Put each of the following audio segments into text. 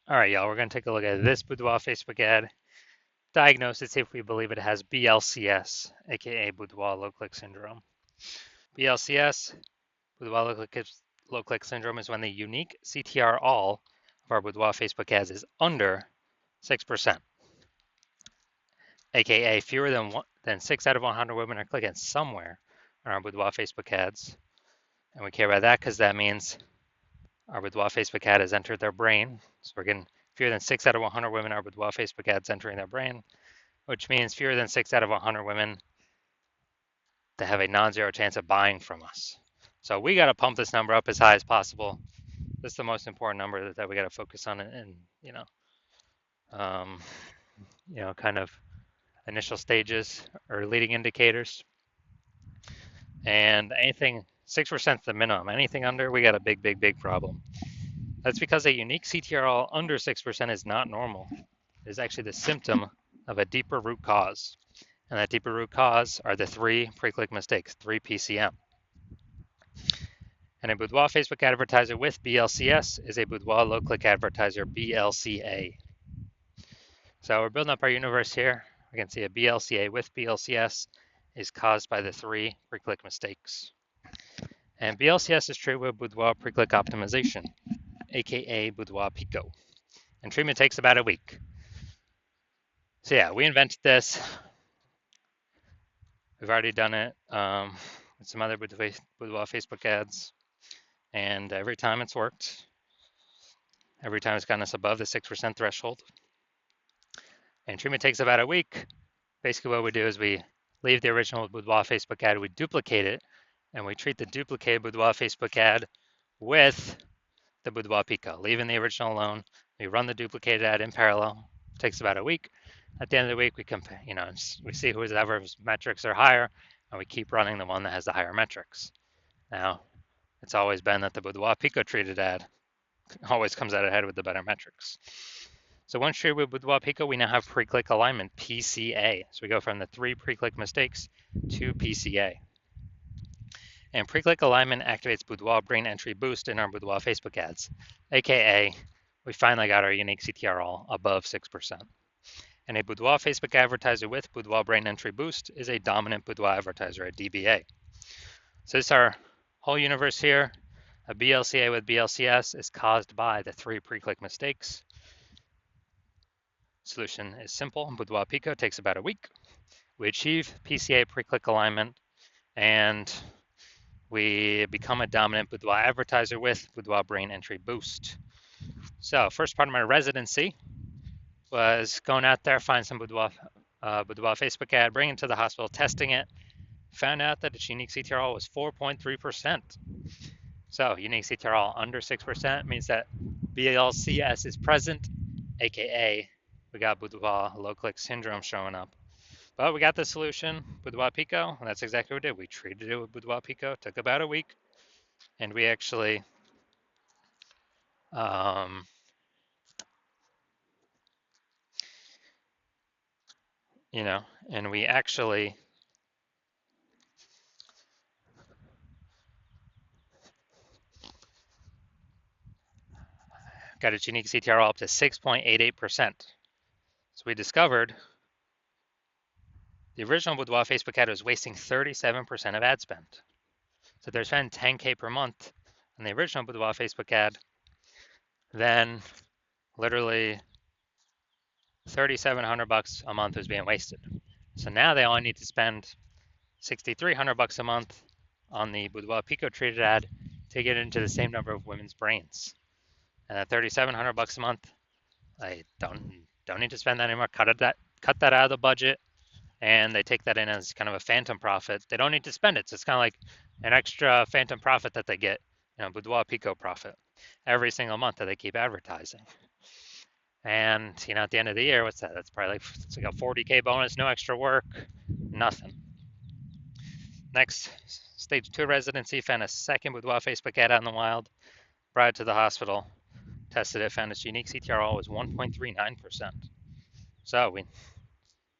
All right, y'all, we're going to take a look at this Boudoir Facebook ad. Diagnose it, see if we believe it has BLCS, aka Boudoir low click syndrome. BLCS, Boudoir low click syndrome, is when the unique CTR all of our Boudoir Facebook ads is under 6%, aka fewer than 6 out of 100 women are clicking somewhere on our Boudoir Facebook ads. And we care about that because that means our Boudoir Facebook ad has entered their brain. So we're getting fewer than 6 out of 100 women are Boudoir Facebook ads entering their brain, which means fewer than 6 out of 100 women that have a non-zero chance of buying from us. So we got to pump this number up as high as possible. This is the most important number that we got to focus on, and um, kind of initial stages or leading indicators. And anything 6% is the minimum. Anything under, we got a big, big, big problem. That's because a unique CTRL under 6% is not normal. It is actually the symptom of a deeper root cause. And that deeper root cause are the 3 pre-click mistakes, 3 PCM. And a Boudoir Facebook advertiser with BLCS is a Boudoir low-click advertiser, BLCA. So we're building up our universe here. We can see a BLCA with BLCS is caused by the 3 pre-click mistakes. And BLCS is treated with Boudoir pre-click optimization, aka Boudoir Pico. And treatment takes about a week. So yeah, we invented this. We've already done it with some other Boudoir Facebook ads. And every time it's worked. Every time it's gotten us above the 6% threshold. And treatment takes about a week. Basically what we do is we leave the original Boudoir Facebook ad, we duplicate it, and we treat the duplicated Boudoir Facebook ad with the Boudoir Pico, leaving the original alone. We run the duplicated ad in parallel. It takes about a week. At the end of the week, we compare, we see whoever's metrics are higher, and we keep running the one that has the higher metrics. Now, it's always been that the Boudoir Pico treated ad always comes out ahead with the better metrics. So once treated with Boudoir Pico, we now have pre-click alignment, PCA. So we go from the 3 pre-click mistakes to PCA. And pre-click alignment activates Boudoir brain entry boost in our Boudoir Facebook ads, aka we finally got our unique CTR all above 6%. And a Boudoir Facebook advertiser with Boudoir brain entry boost is a dominant Boudoir advertiser, a DBA. So this is our whole universe here. A BLCA with BLCS is caused by the 3 pre-click mistakes. Solution is simple. Boudoir Pico takes about a week. We achieve PCA pre-click alignment, and we become a dominant Boudoir advertiser with Boudoir brain entry boost. So first part of my residency was going out there, find some Boudoir Facebook ad, bring it to the hospital, testing it, found out that its unique CTRL was 4.3%. So unique CTRL under 6% means that BLCS is present, aka we got Boudoir low click syndrome showing up. But we got the solution, Boudoir Pico, and that's exactly what we did. We treated it with Boudoir Pico, took about a week, and we actually and we actually got its unique CTRL up to 6.88%. So we discovered the original Boudoir Facebook ad was wasting 37% of ad spend. So they're spending 10K per month on the original Boudoir Facebook ad, then literally $3,700 a month was being wasted. So now they only need to spend $6,300 a month on the Boudoir Pico treated ad to get into the same number of women's brains. And at $3,700 a month, I don't need to spend that anymore. Cut that out of the budget, and they take that in as kind of a phantom profit. They don't need to spend it, so it's kind of like an extra phantom profit that they get, Boudoir Pico profit every single month that they keep advertising. And at the end of the year, what's that? That's probably it's like a 40K bonus, no extra work, nothing. Next, stage 2 residency, found a second Boudoir Facebook ad out in the wild, brought it to the hospital, tested it, found its unique CTRL was 1.39%. So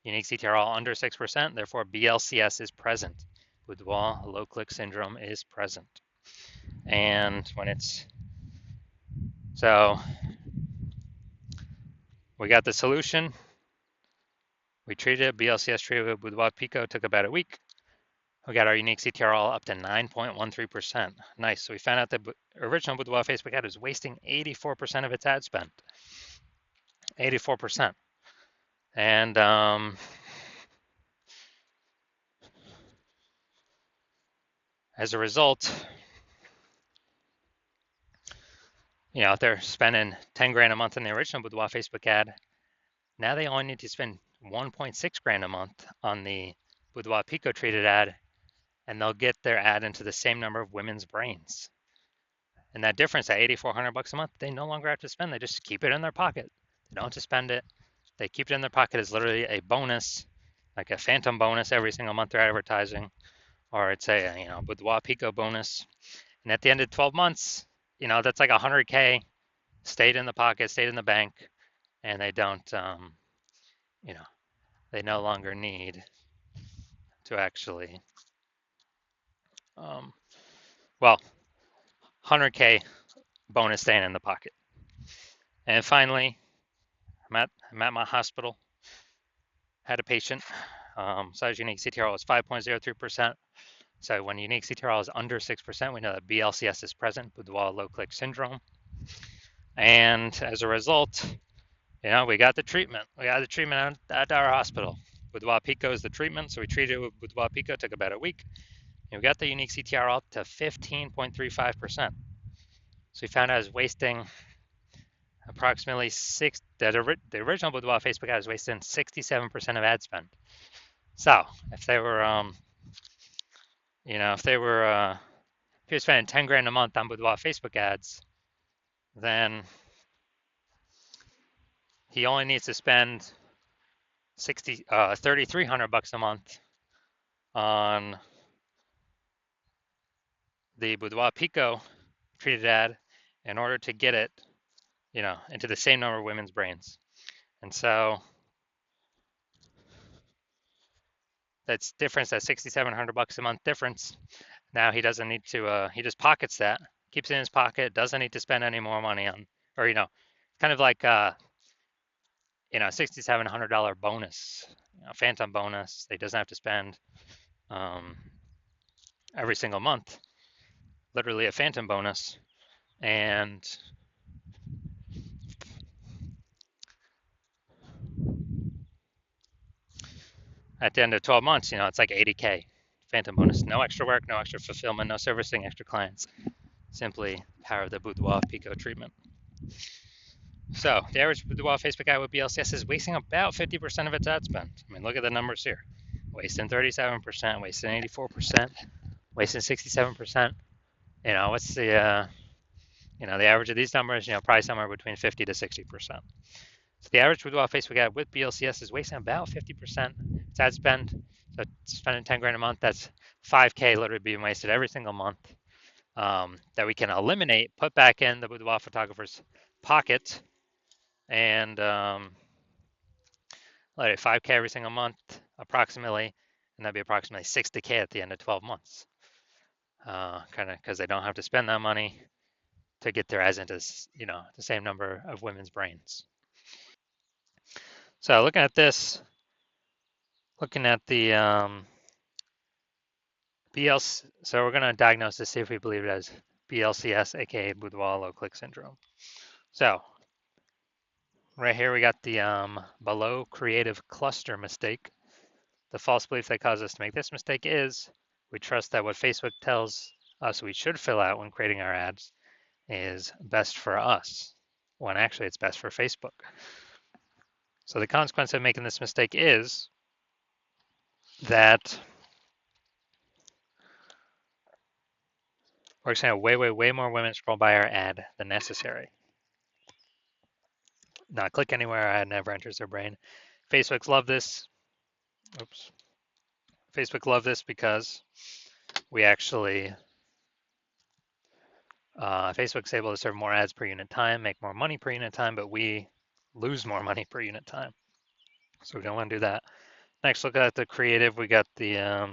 unique CTRL under 6%, therefore BLCS is present. Boudoir low click syndrome is present. And when it's, so We got the solution. We treated it. BLCS treated with Boudoir Pico. Took about a week. We got our unique CTR all up to 9.13%. Nice. So we found out that original Boudoir Facebook ad was wasting 84% of its ad spend. 84%. And as a result, if they're spending 10 grand a month in the original Boudoir Facebook ad, now they only need to spend 1.6 grand a month on the Boudoir Pico treated ad, and they'll get their ad into the same number of women's brains. And that difference, at $8,400 a month, they no longer have to spend. They just keep it in their pocket. They don't have to spend it. They keep it in their pocket as literally a bonus, like a phantom bonus every single month they're advertising, or it's a Boudoir Pico bonus. And at the end of 12 months, that's like 100K stayed in the pocket, stayed in the bank, and they don't, they no longer need to actually, 100K bonus staying in the pocket. And finally, I'm at my hospital, had a patient, size unique CTRL is 5.03%. So when unique CTRL is under 6%, we know that BLCS is present, Boudoir low click syndrome. And as a result, we got the treatment. We got the treatment at our hospital. Boudoir Pico is the treatment, so we treated it with Boudoir Pico. Took about a week. And we got the unique CTR up to 15.35%. So we found out I was wasting approximately the original Boudoir Facebook ad was wasting 67% of ad spend. So if they were, if you're spending 10 grand a month on Boudoir Facebook ads, then he only needs to spend $3,300 a month on the Boudoir Pico treated ad in order to get it, into the same number of women's brains. And so that's difference, that $6,700 a month difference. Now he doesn't need to, he just pockets that, keeps it in his pocket, doesn't need to spend any more money on, or, kind of like, $6,700 bonus, phantom bonus. He doesn't have to spend every single month, literally a phantom bonus. And at the end of 12 months, it's like 80K phantom bonus. No extra work, no extra fulfillment, no servicing extra clients. Simply power of the Boudoir Pico treatment. So the average Boudoir Facebook ad with BLCS is wasting about 50% of its ad spend. I mean, look at the numbers here. Wasting 37%, wasting 84%, wasting 67%. What's the, the average of these numbers, probably somewhere between 50 to 60%. So the average Boudoir Facebook ad with BLCS is wasting about 50% its ad spend. So spending 10 grand a month, that's 5K literally being wasted every single month, that we can eliminate, put back in the Boudoir photographer's pocket, and let it 5K every single month approximately, and that'd be approximately 60K at the end of 12 months. Kind of because they don't have to spend that money to get their ads into, the same number of women's brains. So looking at this, looking at the BLC, so we're going to diagnose this, see if we believe it as BLCS, aka Boudoir low click syndrome. So right here we got the below creative cluster mistake. The false belief that caused us to make this mistake is we trust that what Facebook tells us we should fill out when creating our ads is best for us, when actually it's best for Facebook. So the consequence of making this mistake is that we're going to have way more women scroll by our ad than necessary. Not click anywhere, our ad never enters their brain. Facebook's love this. Oops. Facebook love this because we actually, Facebook's able to serve more ads per unit time, make more money per unit time, but we lose more money per unit time. So we don't want to do that. Next, look at the creative. We got the,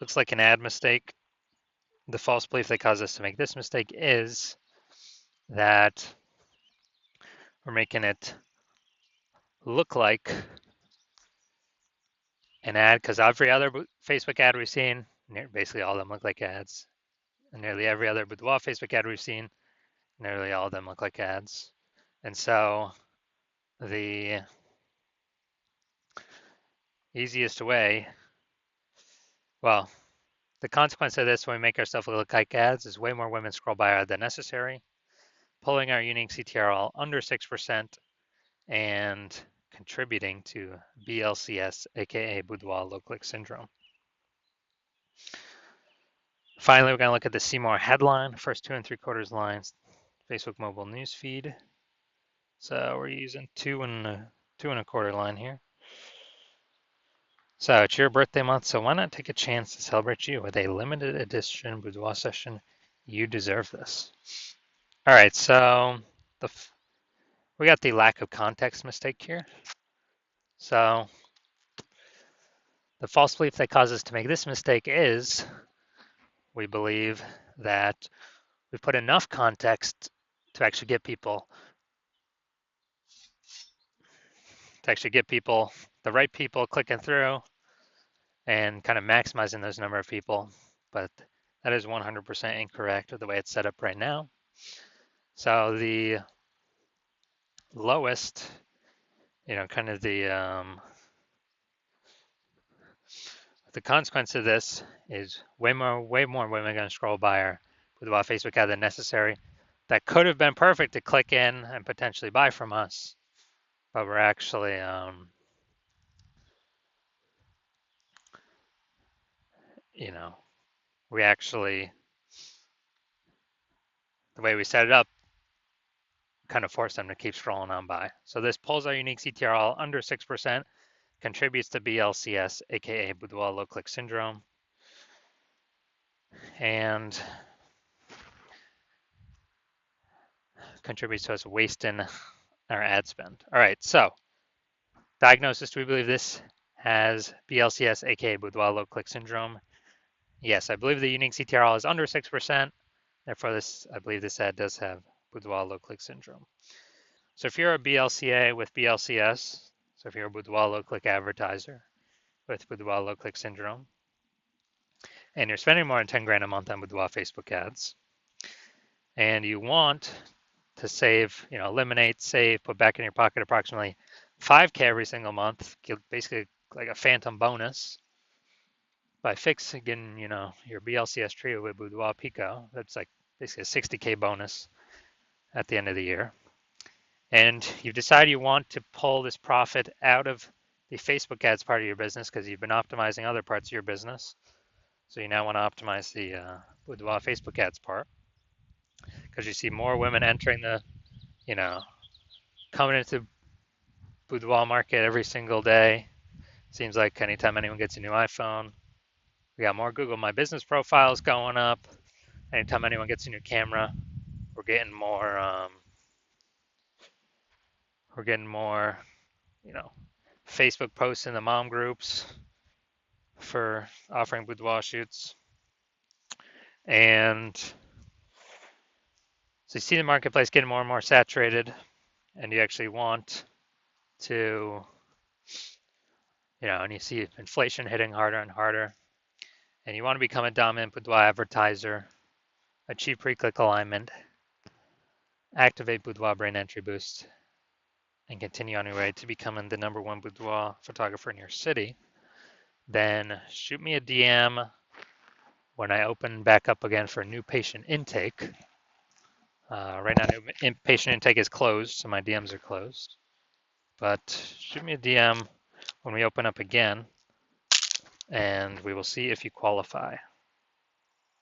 looks like an ad mistake. The false belief that caused us to make this mistake is that we're making it look like an ad, because every other Facebook ad we've seen, basically all of them look like ads. And nearly every other Boudoir Facebook ad we've seen, nearly all of them look like ads. And so the easiest way, well, the consequence of this when we make ourselves look like ads is way more women scroll by our ad than necessary, pulling our unique CTRL under 6% and contributing to BLCS, aka Boudoir low click syndrome. Finally, we're going to look at the See More headline, first 2 3/4 lines, Facebook mobile news feed. So we're using 2 1/4 line here. So it's your birthday month, so why not take a chance to celebrate you with a limited edition Boudoir session? You deserve this. All right, so we got the lack of context mistake here. So the false belief that causes us to make this mistake is we believe that we put enough context to actually get people the right people clicking through and kind of maximizing those number of people, but that is 100% incorrect with the way it's set up right now. So the lowest, kind of the consequence of this is way more women are going to scroll by our Boudoir Facebook ad than necessary. That could have been perfect to click in and potentially buy from us, but we're actually we actually, the way we set it up, kind of force them to keep scrolling on by. So this pulls our unique CTRL under 6%, contributes to BLCS, aka Boudoir low click syndrome, and contributes to us wasting our ad spend. All right, so diagnosis, do we believe this has BLCS, aka Boudoir low click syndrome? Yes, I believe the unique CTRL is under 6%. Therefore, I believe this ad does have Boudoir low click syndrome. So if you're a BLCA with BLCS, so if you're a Boudoir low click advertiser with Boudoir low click syndrome, and you're spending more than 10 grand a month on Boudoir Facebook ads, and you want to save, eliminate, save, put back in your pocket approximately 5K every single month, basically like a phantom bonus by getting, your BLCS trio with Boudoir Pico. That's like basically a 60K bonus at the end of the year. And you've decided you want to pull this profit out of the Facebook ads part of your business because you've been optimizing other parts of your business. So you now want to optimize the Boudoir Facebook ads part because you see more women entering the, coming into Boudoir market every single day. Seems like anytime anyone gets a new iPhone, we got more Google My Business profiles going up. Anytime anyone gets a new camera, we're getting more, Facebook posts in the mom groups for offering boudoir shoots. And so you see the marketplace getting more and more saturated, and you actually want to, and you see inflation hitting harder and harder, and you want to become a dominant boudoir advertiser, achieve pre-click alignment, activate Boudoir brand entry boost, and continue on your way to becoming the #1 boudoir photographer in your city, then shoot me a DM when I open back up again for new patient intake. Right now, patient intake is closed, so my DMs are closed. But shoot me a DM when we open up again, and we will see if you qualify.